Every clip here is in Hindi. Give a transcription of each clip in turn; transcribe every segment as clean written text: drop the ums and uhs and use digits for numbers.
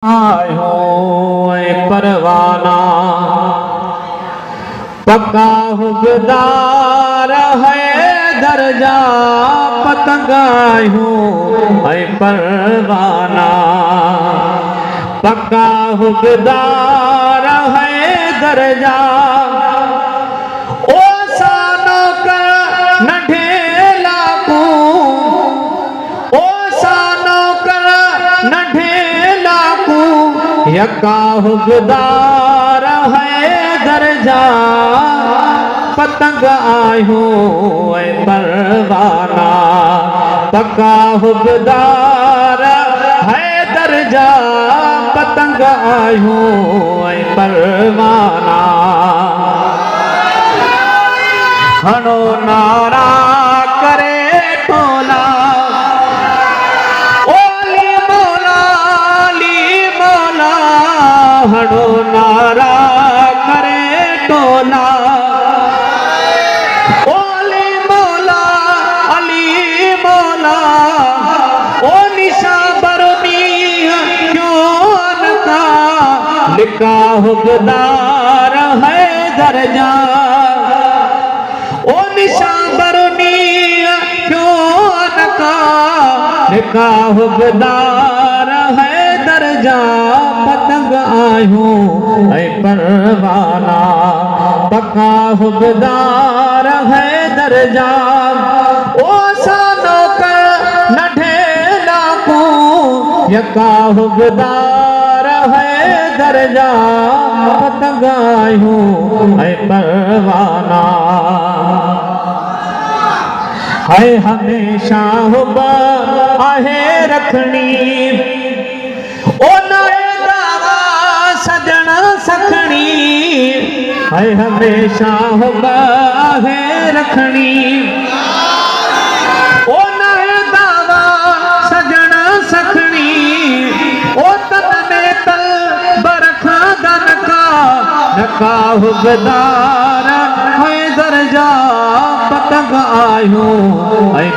आयो परवाना पक्का हुबदार है दर्जा पतंगायो परवाना पक्का हुबदार है दर्जा ओ सानो का नढेला को ओ सानो का नढेला को यका हुबदार है दर्जा पतंग आयो परवाना पक्का हुबदार है दर्जा पतंग आयो परवाना हनो नारा करे टोला ओली मोला हनो नारा करे टोला ओली मोला अली मोला ओ निशा बरमी क्यों अनका लिखा हुबदार है दर्जा ओ निशा बरमी क्यों अनका लिखा हुबदार है दर्जा पतंग आयो परवाना पक्का हुबदार है दर्जा ओ सानो का नढेला को यका हुबदार है दर्जा पतंग आयो परवाना है हमेशा हुबा आहे रखनी ओ नए दावा सजन सखनी है हमेशा हुबा आहे रखनी ओ नए दावा सजन सखनी ओ तन में तल बरखा दन का नका हुबदार है दर्जा पतंग आयो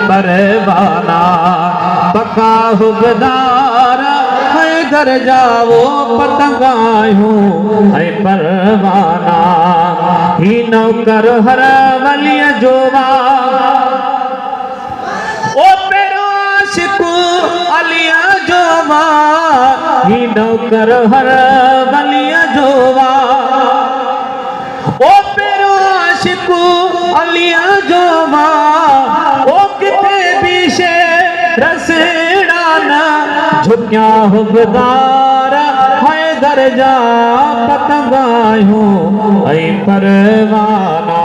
परवाना पक्का हुबदार है दर्जा वो पतंग आयो परवाना ही नौकर हर वलिय जोवा ओ पेरो आशिकू अलिया जोवा ही नौकर हर वलिय जोवा ओ पेरो आशिकू अलिया जोवा ओ किथे भी शे रसेड़ाना झुकिया हुबदार है दर्जा पतंग आयो परवाना।